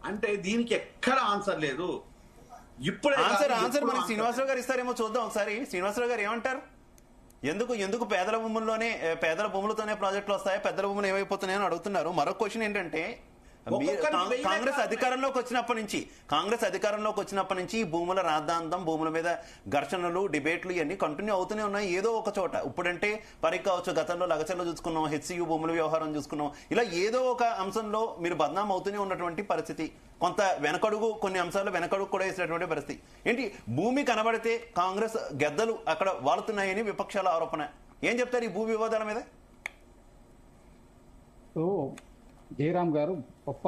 అంటే దీనికి ఎక్కడ ఆన్సర్ లేదు. ఇప్పుడే ఆన్సర్ మనకి శ్రీనివాసరావు గారు ఇస్తారేమో చూద్దాం ఒకసారి. శ్రీనివాసరావు గారు ఏమంటారు? ఎందుకు పేదల భూములతోనే ప్రాజెక్టులు వస్తాయా, పెద్దల భూములు ఏమైపోతున్నాయని అడుగుతున్నారు. మరొక క్వశ్చన్ ఏంటంటే, కాంగ్రెస్ అధికారంలోకి వచ్చినప్పటి నుంచి ఈ భూముల రాద్ధాంతం, భూముల మీద ఘర్షణలు, డిబేట్లు ఇవన్నీ కంటిన్యూ అవుతూనే ఉన్నాయి ఏదో ఒక చోట. ఇప్పుడంటే పరికి కావచ్చు, గతంలో లగచర్లో చూసుకున్నాం, హెచ్సియు భూముల వ్యవహారం చూసుకున్నాం. ఇలా ఏదో ఒక అంశంలో మీరు బద్నాం అవుతూనే ఉన్నటువంటి పరిస్థితి. కొంత వెనకడుగు, కొన్ని అంశాల్లో వెనకడుగు కూడా వేసినటువంటి పరిస్థితి. ఏంటి, భూమి కనబడితే కాంగ్రెస్ గెద్దలు అక్కడ వాడుతున్నాయని విపక్షాల ఆరోపణ. ఏం చెప్తారు ఈ భూ వివాదాల మీద? జయరాం గారు గొప్ప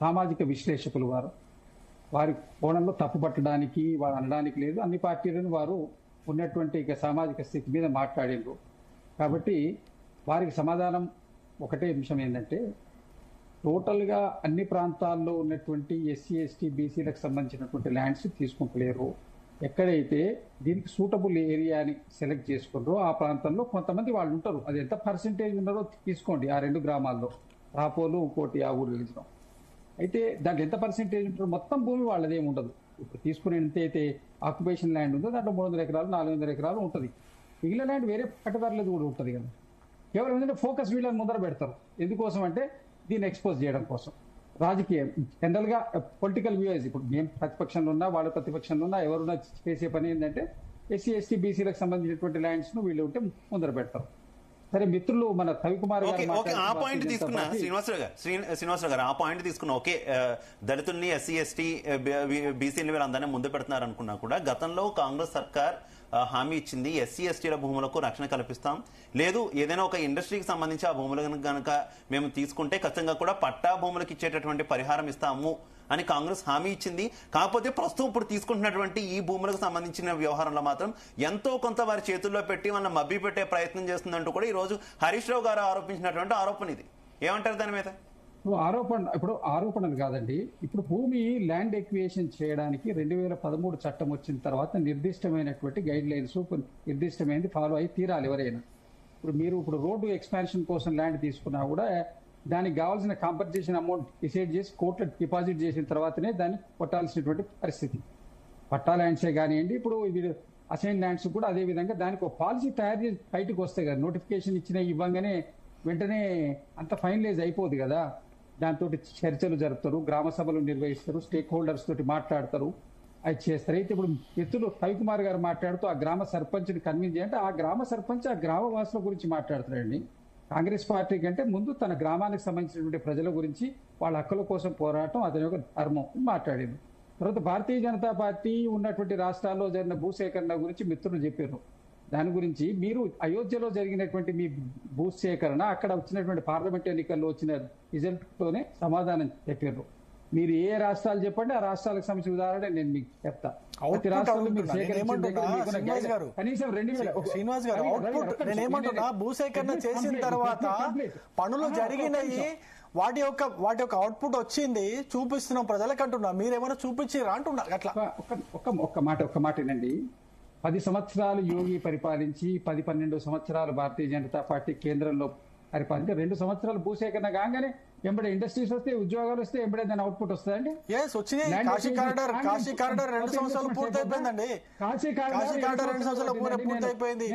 సామాజిక విశ్లేషకులు. వారి కోణంలో తప్పు పట్టడానికి, వారు అనడానికి లేదు. అన్ని పార్టీలను వారు ఉన్నటువంటి సామాజిక స్థితి మీద మాట్లాడిండ్రు. కాబట్టి వారికి సమాధానం ఒకటే అంశం ఏంటంటే, టోటల్గా అన్ని ప్రాంతాల్లో ఉన్నటువంటి ఎస్సీ, ఎస్టీ, బీసీలకు సంబంధించినటువంటి ల్యాండ్స్ తీసుకుంటలేరు. ఎక్కడైతే దీనికి సూటబుల్ ఏరియాని సెలెక్ట్ చేసుకుంటారో ఆ ప్రాంతంలో కొంతమంది వాళ్ళు ఉంటారు. అది ఎంత పర్సెంటేజ్ ఉన్నారో తీసుకోండి. ఆ 2 గ్రామాల్లో రాపోలు, ఇంకోటి ఆ ఊరు వెళ్ళినాం. అయితే దాంట్లో ఎంత పర్సెంటేజ్ ఉంటారో మొత్తం భూమి వాళ్ళదేమి ఉండదు. ఇప్పుడు తీసుకునే ఎంతైతే ఆక్యుపేషన్ ల్యాండ్ ఉందో దాంట్లో 300 ఎకరాలు 400 ఎకరాలు ఉంటుంది. మిగిలిన ల్యాండ్ వేరే పట్టదారులది కూడా ఉంటుంది కదా. కేవలం ఏంటంటే ఫోకస్ వీళ్ళని ముందర పెడతారు. ఎందుకోసం అంటే దీన్ని ఎక్స్పోజ్ చేయడం కోసం. రాజకీయం జనరల్ గా పొలిటికల్ వ్యూస్, ఇప్పుడు మేము ప్రతిపక్షంలో ఉన్నా, వాళ్ళ ప్రతిపక్షంలో ఉన్నా, ఎవరున్నా చేసే పని ఏంటంటే ఎస్సీ, ఎస్టీ, బీసీలకు సంబంధించినటువంటి ల్యాండ్స్ ను వీళ్ళు ఉంటే ముందర పెడతారు. సరే మిత్రులు మన రవికుమార్ గారు ఆ పాయింట్ తీసుకున్నా, శ్రీనివాసరావు గారు ఆ పాయింట్ తీసుకున్నా. ఓకే, దళితుల్ని, ఎస్సీ, ఎస్టీ, బీసీని వీళ్ళందరినీ ముందు పెడుతున్నారు అనుకున్నా కూడా, గతంలో కాంగ్రెస్ సర్కార్ హామీ ఇచ్చింది ఎస్సీ, ఎస్టీల భూములకు రక్షణ కల్పిస్తాం, లేదు ఏదైనా ఒక ఇండస్ట్రీకి సంబంధించి ఆ భూములను కనుక మేము తీసుకుంటే ఖచ్చితంగా కూడా పట్టా భూములకు ఇచ్చేటటువంటి పరిహారం ఇస్తాము అని కాంగ్రెస్ హామీ ఇచ్చింది. కాకపోతే ప్రస్తుతం ఇప్పుడు తీసుకుంటున్నటువంటి ఈ భూములకు సంబంధించిన వ్యవహారంలో మాత్రం ఎంతో కొంత వారి చేతుల్లో పెట్టి మన మభ్య పెట్టే ప్రయత్నం చేస్తుందంటూ కూడా ఈ రోజు హరీష్ రావు గారు ఆరోపించినటువంటి ఆరోపణ ఇది. ఏమంటారు దాని మీద? ఇప్పుడు ఆరోపణలు కాదండి. ఇప్పుడు భూమి ల్యాండ్ ఎక్వియేషన్ చేయడానికి 2013 చట్టం వచ్చిన తర్వాత నిర్దిష్టమైనటువంటి గైడ్ లైన్స్, నిర్దిష్టమైనది ఫాలో అయి తీరాలి ఎవరైనా. ఇప్పుడు రోడ్డు ఎక్స్పాన్షన్ కోసం ల్యాండ్ తీసుకున్నా కూడా దానికి కావాల్సిన కాంపన్సేషన్ అమౌంట్ డిసైడ్ చేసి కోర్టులో డిపాజిట్ చేసిన తర్వాతనే దాన్ని కొట్టాల్సినటువంటి పరిస్థితి. పట్టా ల్యాండ్సే కానివ్వండి, ఇప్పుడు అసైన్ ల్యాండ్స్ కూడా అదే విధంగా దానికి ఒక పాలసీ తయారు చేసి బయటకు వస్తాయి కదా. నోటిఫికేషన్ ఇవ్వగానే వెంటనే అంత ఫైనలైజ్ అయిపోదు కదా. దాంతో చర్చలు జరుపుతారు, గ్రామ సభలు నిర్వహిస్తారు, స్టేక్ హోల్డర్స్ తోటి మాట్లాడతారు, అది చేస్తారు. అయితే ఇప్పుడు మిత్రులు రవికుమార్ గారు మాట్లాడుతూ ఆ గ్రామ సర్పంచ్ని కన్విన్స్ చేయాలంటే ఆ గ్రామ సర్పంచ్ ఆ గ్రామ వాసుల గురించి మాట్లాడుతారండి. కాంగ్రెస్ పార్టీ కంటే ముందు తన గ్రామానికి సంబంధించినటువంటి ప్రజల గురించి, వాళ్ళ హక్కుల కోసం పోరాటం అతని యొక్క ధర్మం మాట్లాడింది. తర్వాత భారతీయ జనతా పార్టీ ఉన్నటువంటి రాష్ట్రాల్లో జరిగిన భూసేకరణ గురించి మిత్రులు చెప్పారు. దాని గురించి మీరు అయోధ్యలో జరిగినటువంటి మీ భూసేకరణ, అక్కడ వచ్చినటువంటి పార్లమెంట్ ఎన్నికల్లో వచ్చిన రిజల్ట్ తోనే సమాధానం చెప్పారు. మీరు ఏ రాష్ట్రాలు చెప్పండి, ఆ రాష్ట్రాలకు సంబంధించిన ఉదాహరణ నేను మీకు చెప్తా. ప్రతి రాష్ట్రంలో మీరు కనీసం 2000 శ్రీనివాస్ గారు అవుట్పుట్ నేనేమంటున్నా, భూసేకరణ చేసిన తర్వాత పనులు జరిగినాయి, వాటి యొక్క అవుట్పుట్ వచ్చింది, చూపిస్తున్నాం ప్రజలకు అంటున్నా. మీరేమైనా చూపించిరా అంటున్నా. అట్లా ఒక్క మాట వినండి. 10 సంవత్సరాలు యోగి పరిపాలించి 10-12 సంవత్సరాలు భారతీయ జనతా పార్టీ కేంద్రంలో పరిపాలించి 2 సంవత్సరాలు భూసేకరణ కాగానే ఎంబడే ఇండస్ట్రీస్ వస్తే, ఉద్యోగాలు వస్తే ఎంబడే దాని అవుట్పుట్ వస్తుందండి. కాశీ కారిడార్ 2 సంవత్సరాలు పూర్తయిపోయిందండి. కాశీ కారిడార్ 2 సంవత్సరాలు పూర్తయిపోయింది.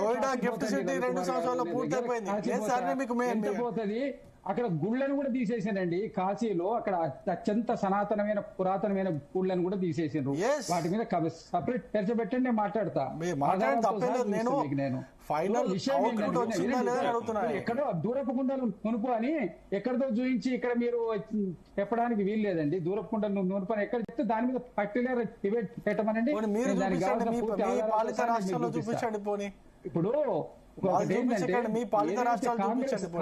నోయిడా గిఫ్ట్ సిటీ 2 సంవత్సరాలు పూర్తయిపోయింది. పోతుంది. అక్కడ గుళ్ళను కూడా తీసేసానండి. కాశీలో అక్కడ అత్యంత సనాతనమైన పురాతనమైన గుళ్ళను కూడా తీసేసారు. వాటి మీద సపరేట్ చర్చ పెట్టండి, నేను మాట్లాడతా. ఎక్కడో దూరపు కుండలు కొనుపు అని ఎక్కడితో చూపించి ఇక్కడ మీరు చెప్పడానికి వీలు లేదండి. దూరపు కుండలు కొనుపు అని ఎక్కడ చెప్తే దాని మీద పర్టికులర్ డిబేట్ పెట్టమనండి. ఇప్పుడు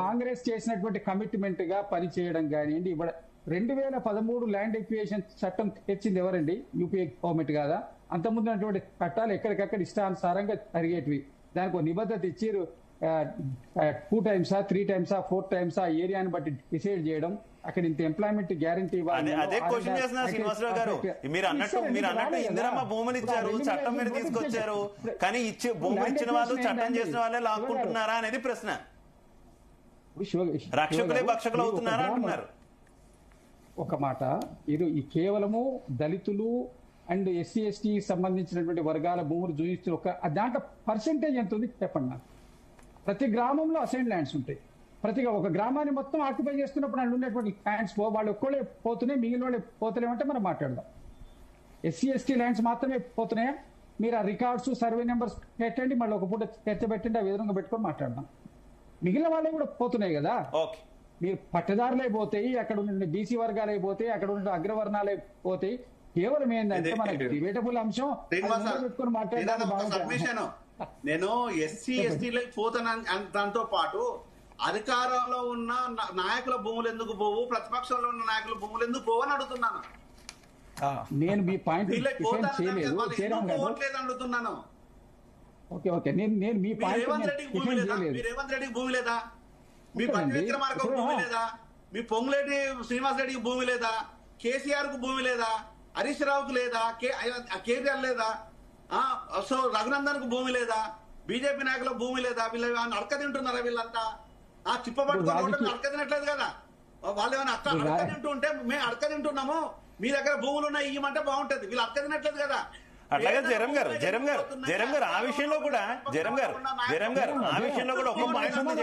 కాంగ్రెస్ చేసినటువంటి కమిట్మెంట్ గా పనిచేయడం కానివ్వండి. ఇప్పుడు 2013 ల్యాండ్ ఎక్వియేషన్ చట్టం తెచ్చింది ఎవరండి? యూపీఏ గవర్నమెంట్ కాదా? అంతకుముందున్నటువంటి చట్టాలు ఎక్కడికక్కడ ఇష్టానుసారంగా జరిగేటివి. దానికి ఒక నిబద్ధత ఇచ్చారు. 2 టైమ్సా 3 టైమ్సా 4 టైమ్సా ఏరియాని బట్టి డిసైడ్ చేయడం, అక్కడ ఇంత ఎంప్లాయ్మెంట్ గ్యారంటీ ఇవ్వాలి. అదే క్వశ్చన్ చేస్తున్నా శ్రీనివాసరావు గారు. మీరు అన్నట్టు ఇందిరమ్మ భూములు ఇచ్చారు, చట్టం మీద తీసుకొచ్చారు, కానీ భూములు ఇచ్చిన వాళ్ళు చట్టం చేసిన వాళ్ళే లాక్కుంటున్నారా అనేది ప్రశ్న. రక్షకులే భక్షకులు అవుతున్నారా అంటున్నారు. ఒక మాట, ఇది ఈ కేవలము దళితులు అండ్ ఎస్సీ ఎస్టీ సంబంధించినటువంటి వర్గాల భూములు చూపిస్తున్న దాంట్లో పర్సెంటేజ్ ఎంత ఉంది చెప్పండి నాకు. ప్రతి గ్రామంలో అసైన్ ల్యాండ్స్ ఉంటాయి. ఒక గ్రామాన్ని మొత్తం ఆక్యుపై చేస్తున్నప్పుడు అందులో ఉండేటువంటి ల్యాండ్స్ వాళ్ళు ఒక్కళ్ళే పోతున్నాయి, మిగిలిన వాళ్ళే పోతలేమంటే మనం మాట్లాడదాం. ఎస్సీ ఎస్టీ ల్యాండ్స్ మాత్రమే పోతున్నాయా? మీరు ఆ రికార్డ్స్ సర్వే నెంబర్స్ పెట్టండి, మళ్ళీ ఒక పూట చర్చ పెట్టండి, ఆ విధంగా పెట్టుకొని మాట్లాడదాం. మిగిలిన వాళ్ళే కూడా పోతున్నాయి కదా. మీరు పట్టదారులే పోతాయి, అక్కడ ఉన్న బీసీ వర్గాలే పోతాయి, అక్కడ ఉన్న అగ్రవర్ణాలే పోతాయి. కేవలం ఏంటంటే మనకి డిబేటబుల్ అంశం పెట్టుకొని మాట్లాడాలి. నేను ఎస్సీ ఎస్టీలకు పోతాను దాంతో పాటు అధికారంలో ఉన్న నాయకుల భూములు ఎందుకు పోవు, ప్రతిపక్షంలో ఉన్న నాయకుల భూములు ఎందుకు పోవు అని అడుగుతున్నాను. నేను మీ పాయింట్ అడుగుతున్నాను. ఓకే నేను మీ పాయింట్ రేవంత్ రెడ్డికి భూమి లేదా, మీ పట్టి విక్రమార్క భూమి లేదా, మీ పొంగులేటి శ్రీనివాస్ రెడ్డికి భూమి లేదా, కేసీఆర్ కు భూమి లేదా, హరీష్ రావుకు లేదా, కేటీఆర్ లేదా, సో రఘునందన్ కు భూమి లేదా, బీజేపీ నాయకుల భూమి లేదా? వీళ్ళు అడక తింటున్నారా? వీళ్ళంతా చిప్పబడుతున్న అడక తినట్లేదు కదా. వాళ్ళు ఏమైనా అడక తింటూ ఉంటే మేము అడక తింటున్నాము, మీ దగ్గర భూములు ఉన్నాయి ఇవ్వమంటే బాగుంటది. వీళ్ళు అడక తినట్లేదు కదా. అట్లాగే జరం గారు ఆ విషయంలో కూడా ఆ విషయంలో కూడా ఒక పాయింట్ ఉంది.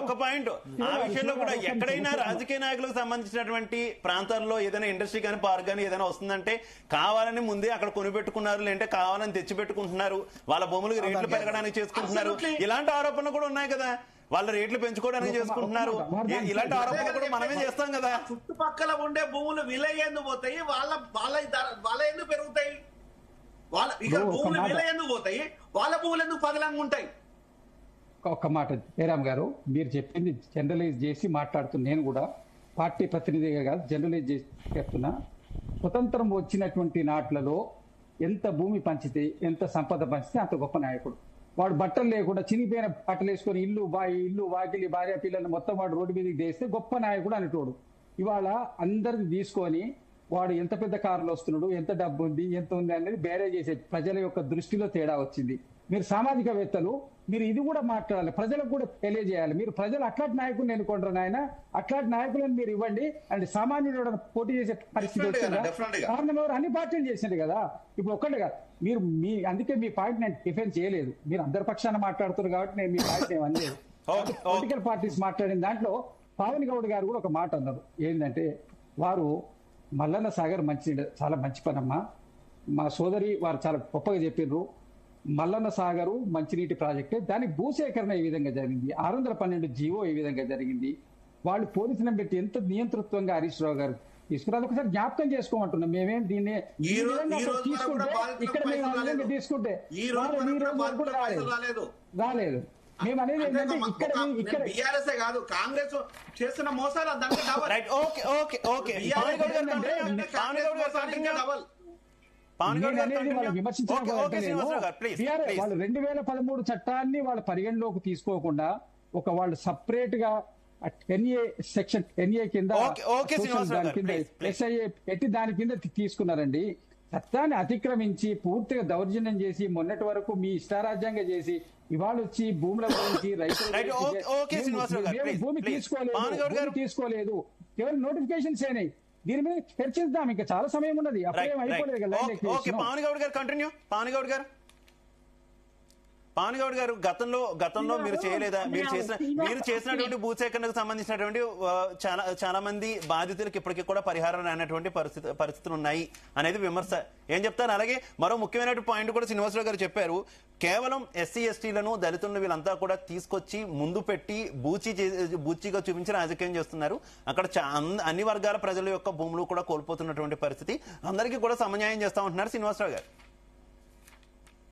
ఒక పాయింట్ ఆ విషయంలో కూడా ఎక్కడైనా రాజకీయ నాయకులకు సంబంధించినటువంటి ప్రాంతాల్లో ఏదైనా ఇండస్ట్రీ కానీ పార్క్ కానీ ఏదైనా వస్తుందంటే కావాలని ముందే అక్కడ కొనిపెట్టుకున్నారు, లేదంటే కావాలని తెచ్చిపెట్టుకుంటున్నారు, వాళ్ళ భూములకు రేట్లు పెరగడానికి చేసుకుంటున్నారు. ఇలాంటి ఆరోపణలు కూడా ఉన్నాయి కదా. వాళ్ళ రేట్లు పెంచుకోవడానికి చేసుకుంటున్నారు. ఇలాంటి ఆరోపణలు కూడా మనమే చేస్తాం కదా. చుట్టుపక్కల ఉండే భూములు విలువ ఎందుకు పోతాయి, వాళ్ళ ఎందుకు పెరుగుతాయి, భూములు విలువ ఎందుకు పోతాయి, వాళ్ళ భూములు ఎందుకు పదలంగా ఉంటాయి? ఒక్క మాట జయరామ్ గారు, మీరు చెప్పింది జనరలైజ్ చేసి మాట్లాడుతున్నా. నేను కూడా పార్టీ ప్రతినిధిగా కాదు, జనరలైజ్ చేసి చెప్తున్నా. స్వతంత్రం వచ్చినటువంటి నాట్లలో ఎంత భూమి పంచితే, ఎంత సంపద పంచితే అంత గొప్ప నాయకుడు. వాడు బట్టలు లేకుండా చినిపోయిన బట్టలు వేసుకొని ఇల్లు వాకిలి భార్య పిల్లల్ని మొత్తం వాడు రోడ్డు మీదకి చేస్తే గొప్ప నాయకుడు అనేటోడు. ఇవాళ అందరిని తీసుకొని వాడు ఎంత పెద్ద కారులో వస్తున్నాడు, ఎంత డబ్బు ఉంది, ఎంత ఉంది అనేది బేరే చేసే ప్రజల యొక్క దృష్టిలో తేడా వచ్చింది. మీరు సామాజికవేత్తలు, మీరు ఇది కూడా మాట్లాడాలి, ప్రజలకు కూడా తెలియజేయాలి. మీరు ప్రజలు అట్లాంటి నాయకుడిని ఎన్నుకుంటారు నాయన, అట్లాంటి నాయకులను మీరు ఇవ్వండి. అండ్ సామాన్యుడు పోటీ చేసే పరిస్థితి వచ్చిందా? కారణం ఎవరు? అన్ని పార్టీలు చేసింది కదా. ఇప్పుడు ఒక్కటే కాదు, మీరు అందుకే మీ పాయింట్ నేను డిఫెన్స్ చేయలేదు. మీరు అందరి పక్షాన మాట్లాడుతున్నారు కాబట్టి నేను మీ పాయింట్ ఏమనలేదు. పొలిటికల్ పార్టీస్ మాట్లాడిన దాంట్లో పవన్ గౌడ్ గారు కూడా ఒక మాట అన్నారు. ఏంటంటే వారు మల్లన్న సాగర్ చాలా మంచి పనమ్మా, మా సోదరి వారు చాలా గొప్పగా చెప్పిర్రు. మల్లన్న సాగరు మంచినీటి ప్రాజెక్టే, దానికి భూసేకరణ ఈ విధంగా జరిగింది, 612 జీవో ఈ విధంగా జరిగింది. వాళ్ళు పోలీసులను పెట్టి ఎంత నియంతృత్వంగా హరీష్ రావు గారు తీసుకున్నారు. ఒకసారి జ్ఞాపకం చేసుకోమంటున్నాం. మేమేం దీన్ని ఇక్కడ మేము తీసుకుంటే రాలేదు. మేము అనేది ఏంటంటే ఇక్కడ కాదు, కాంగ్రెస్ చేస్తున్న మోసాలు వాళ్ళు 2013 చట్టాన్ని వాళ్ళ పరిగణలోకి తీసుకోకుండా వాళ్ళు సపరేట్ గా 10A సెక్షన్ 10A కింద SIA పెట్టి దాని కింద తీసుకున్నారండి. చట్టాన్ని అతిక్రమించి పూర్తిగా దౌర్జన్యం చేసి మొన్నటి వరకు మీ ఇష్టారాజ్యంగా చేసి ఇవాళ వచ్చి భూముల గురించి భూమి తీసుకోలేదు, కేవలం నోటిఫికేషన్స్ అయినాయి. దీని మీద చర్చిద్దాం, ఇంకా చాలా సమయం ఉన్నది. అప్పుడేం అయిపోలేదు కదా. పవన్ గౌడ్ గారు గతంలో మీరు చేయలేదా? మీరు చేసినటువంటి భూసేకరణకు సంబంధించినటువంటి చాలా మంది బాధితులకు ఇప్పటికీ కూడా పరిహారం రానటువంటి పరిస్థితులు ఉన్నాయి అనేది విమర్శ. ఏం చెప్తారు? అలాగే మరో ముఖ్యమైన పాయింట్ కూడా శ్రీనివాసరావు గారు చెప్పారు. కేవలం ఎస్సీ ఎస్టీలను దళితులను వీళ్ళంతా కూడా తీసుకొచ్చి ముందు పెట్టి బూచిగా చూపించి రాజకీయం చేస్తున్నారు. అక్కడ అన్ని వర్గాల ప్రజల యొక్క భూములు కూడా కోల్పోతున్నటువంటి పరిస్థితి. అందరికీ కూడా సమన్యాయం చేస్తా ఉంటున్నారు శ్రీనివాసరావు గారు.